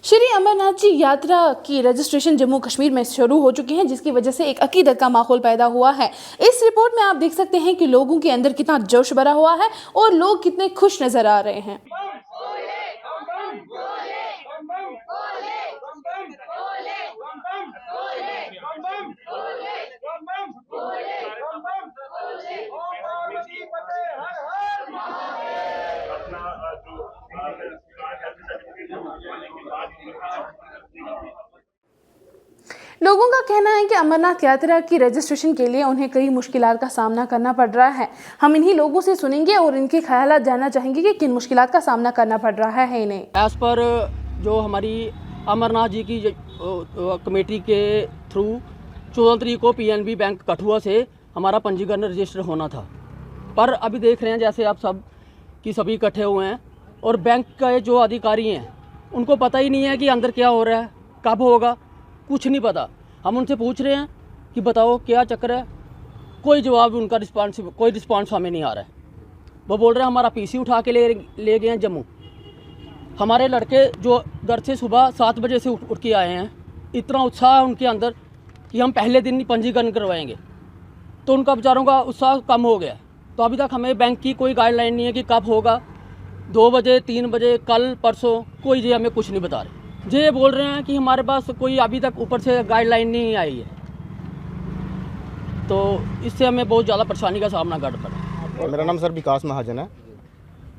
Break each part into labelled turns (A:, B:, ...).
A: श्री अमरनाथ जी यात्रा की रजिस्ट्रेशन जम्मू कश्मीर में शुरू हो चुकी है, जिसकी वजह से एक अकीदत का माहौल पैदा हुआ है। इस रिपोर्ट में आप देख सकते हैं कि लोगों के अंदर कितना जोश भरा हुआ है और लोग कितने खुश नजर आ रहे हैं। लोगों का कहना है कि अमरनाथ यात्रा की रजिस्ट्रेशन के लिए उन्हें कई मुश्किलात का सामना करना पड़ रहा है। हम इन्हीं लोगों से सुनेंगे और इनके ख्यालात जानना चाहेंगे कि किन मुश्किलात का सामना करना पड़ रहा है इन्हें।
B: एज़ पर जो हमारी अमरनाथ जी की कमेटी के थ्रू 14 तारीख को पीएनबी बैंक कठुआ से हमारा पंजीकरण रजिस्टर होना था, पर अभी देख रहे हैं जैसे आप सब कि सभी इकट्ठे हुए हैं और बैंक के जो अधिकारी हैं उनको पता ही नहीं है कि अंदर क्या हो रहा है, कब होगा, कुछ नहीं पता। हम उनसे पूछ रहे हैं कि बताओ क्या चक्कर है, कोई जवाब उनका कोई रिस्पांस हमें नहीं आ रहा है। वो बोल रहे हैं हमारा पीसी उठा के ले गए हैं जम्मू। हमारे लड़के जो घर से सुबह 7 बजे से उठ के आए हैं, इतना उत्साह है उनके अंदर कि हम पहले दिन ही पंजीकरण करवाएंगे, तो उनका बेचारों का उत्साह कम हो गया। तो अभी तक हमें बैंक की कोई गाइडलाइन नहीं है कि कब होगा, 2 बजे 3 बजे कल परसों, कोई जी हमें कुछ नहीं बता रहे। ये बोल रहे हैं कि हमारे पास कोई अभी तक ऊपर से गाइडलाइन नहीं आई है, तो इससे हमें बहुत ज़्यादा परेशानी का सामना करना पड़ा।
C: मेरा नाम सर विकास महाजन है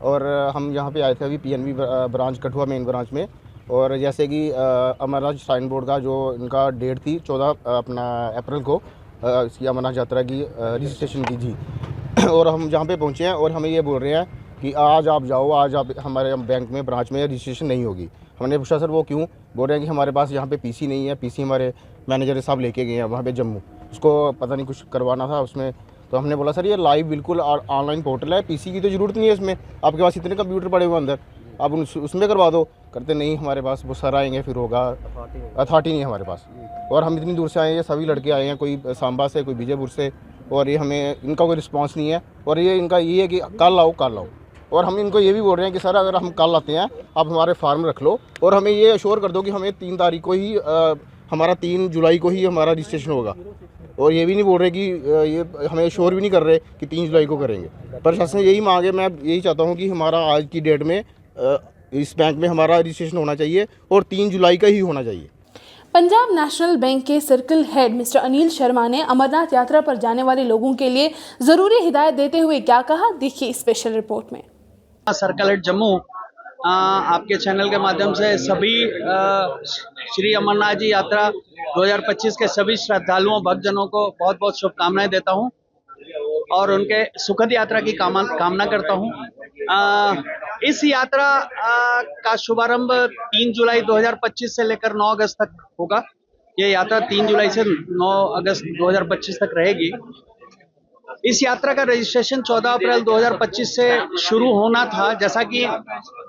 C: और हम यहाँ पे आए थे अभी PNB branch Kathua main branch में। और जैसे कि अमरनाथ श्राइन बोर्ड का जो इनका डेट थी 14 अप्रैल को इसकी अमरनाथ यात्रा की रजिस्ट्रेशन की थी और हम जहाँ पे पहुँचे हैं और हमें ये बोल रहे हैं कि आज आप जाओ, आज आप हमारे बैंक में ब्रांच में रजिस्ट्रेशन नहीं होगी। हमने पूछा सर वो क्यों? बोल रहे हैं कि हमारे पास यहाँ पे पीसी नहीं है, पीसी हमारे मैनेजर साहब लेके गए हैं वहाँ पे जम्मू, उसको पता नहीं कुछ करवाना था उसमें। तो हमने बोला सर ये लाइव बिल्कुल ऑनलाइन पोर्टल है, पीसी की तो ज़रूरत नहीं है इसमें, आपके पास इतने कंप्यूटर पड़े हुए अंदर, आप उसमें करवा दो। करते नहीं हमारे पास, वो सर आएंगे फिर होगा, अथॉरिटी नहीं है हमारे पास। और हम इतनी दूर से आए हैं, सभी लड़के आए हैं, कोई सांबा से कोई विजयपुर से, और ये हमें इनका कोई रिस्पॉन्स नहीं है। और ये इनका ये है कि कल आओ कल आओ, और हम इनको ये भी बोल रहे हैं कि सर अगर हम कल आते हैं आप हमारे फार्म रख लो और हमें ये अश्योर कर दो कि हमें 3 तारीख को ही हमारा 3 जुलाई को ही हमारा रजिस्ट्रेशन होगा। और ये भी नहीं बोल रहे कि ये हमें अश्योर भी नहीं कर रहे कि 3 जुलाई को करेंगे। प्रशासन यही मांगे, मैं यही चाहता हूँ कि हमारा आज की डेट में इस बैंक में हमारा रजिस्ट्रेशन होना चाहिए और 3 जुलाई का ही होना चाहिए।
A: पंजाब नेशनल बैंक के circle head mister Anil Sharma ने अमरनाथ यात्रा पर जाने वाले लोगों के लिए ज़रूरी हिदायत देते हुए क्या कहा, देखिए स्पेशल रिपोर्ट में।
D: सर्कल हेड जम्मू आपके चैनल के माध्यम से सभी श्री अमरनाथ जी यात्रा 2025 के सभी श्रद्धालुओं भक्तजनों को बहुत बहुत शुभकामनाएं देता हूं और उनके सुखद यात्रा की कामना करता हूं। इस यात्रा का शुभारंभ 3 जुलाई 2025 से लेकर 9 अगस्त तक होगा। ये यात्रा 3 जुलाई से 9 अगस्त 2025 तक रहेगी। इस यात्रा का रजिस्ट्रेशन 14 अप्रैल 2025 से शुरू होना था, जैसा कि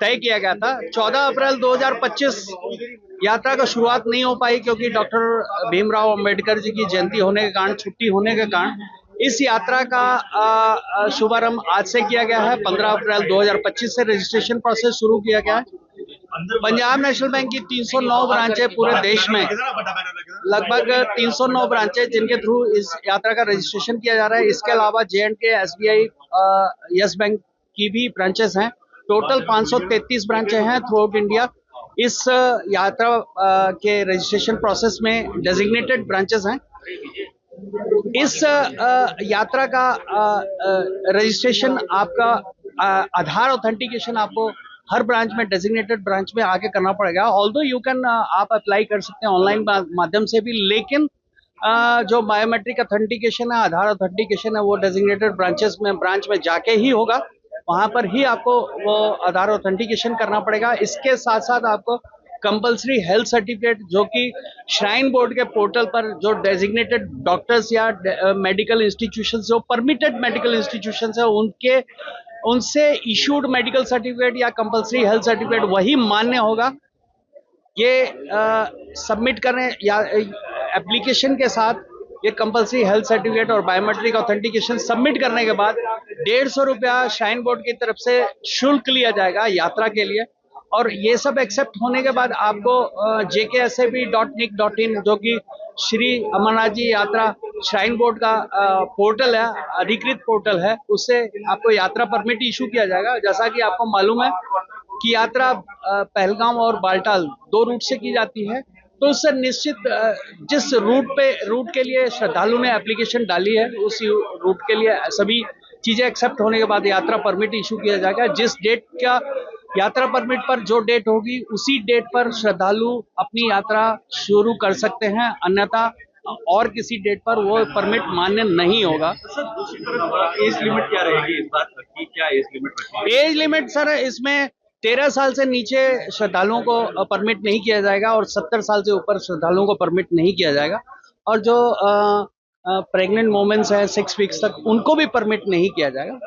D: तय किया गया था। 14 अप्रैल 2025 यात्रा का शुरुआत नहीं हो पाई क्योंकि डॉक्टर भीमराव अंबेडकर जी की जयंती होने के कारण, छुट्टी होने के कारण इस यात्रा का शुभारंभ आज से किया गया है। 15 अप्रैल 2025 से रजिस्ट्रेशन प्रोसेस शुरू किया गया है। पंजाब नेशनल बैंक की 309 ब्रांचें पूरे देश में, लगभग 309 ब्रांचें जिनके थ्रू इस यात्रा का रजिस्ट्रेशन किया जा रहा है। इसके अलावा J&K SBI यस बैंक की भी ब्रांचेस हैं। टोटल 533 ब्रांचें हैं थ्रू आउट इंडिया। इस यात्रा के रजिस्ट्रेशन प्रोसेस में डेजिग्नेटेड ब्रांचेस हैं। इस यात्रा का रजिस्ट्रेशन आपका आधार ऑथेंटिकेशन आपको हर ब्रांच में, डेजिग्नेटेड ब्रांच में आके करना पड़ेगा। ऑल्दो यू कैन आप अप्लाई कर सकते हैं ऑनलाइन माध्यम से भी, लेकिन जो बायोमेट्रिक ऑथेंटिकेशन है, आधार ऑथेंटिकेशन है, वो डेजिग्नेटेड ब्रांच में जाके ही होगा। वहां पर ही आपको वो आधार ऑथेंटिकेशन करना पड़ेगा। इसके साथ साथ आपको कंपल्सरी हेल्थ सर्टिफिकेट, जो कि श्राइन बोर्ड के पोर्टल पर जो डेजिग्नेटेड डॉक्टर्स या मेडिकल इंस्टीट्यूशंस, जो परमिटेड मेडिकल इंस्टीट्यूशंस है, उनसे इशूड मेडिकल सर्टिफिकेट या कंपल्सरी हेल्थ सर्टिफिकेट वही मान्य होगा। ये सबमिट करें या एप्लीकेशन के साथ ये कंपल्सरी हेल्थ सर्टिफिकेट और बायोमेट्रिक ऑथेंटिकेशन सबमिट करने के बाद 150 रुपया श्राइन बोर्ड की तरफ से शुल्क लिया जाएगा यात्रा के लिए। और ये सब एक्सेप्ट होने के बाद आपको jksab.nic.in जो कि श्री अमरनाथ जी यात्रा श्राइन बोर्ड का पोर्टल है, अधिकृत पोर्टल है, उससे आपको यात्रा परमिट इशू किया जाएगा। जैसा कि आपको मालूम है कि यात्रा पहलगाम और बालटाल 2 रूट से की जाती है, तो उससे निश्चित जिस रूट के लिए श्रद्धालु ने एप्लीकेशन डाली है, उस रूट के लिए सभी चीजें एक्सेप्ट होने के बाद यात्रा परमिट इशू किया जाएगा। जिस डेट का यात्रा परमिट पर जो डेट होगी, उसी डेट पर श्रद्धालु अपनी यात्रा शुरू कर सकते हैं, अन्यथा और किसी डेट पर वो परमिट मान्य नहीं होगा।
E: सर दूसरी तरफ एज लिमिट क्या रहेगी इस बात की, क्या एज लिमिट रखी है?
D: एज लिमिट सर इसमें 13 साल से नीचे श्रद्धालुओं को परमिट नहीं किया जाएगा और 70 साल से ऊपर श्रद्धालुओं को परमिट नहीं किया जाएगा। और जो प्रेग्नेंट वोमेन्स हैं 6 वीक्स तक, उनको भी परमिट नहीं किया जाएगा।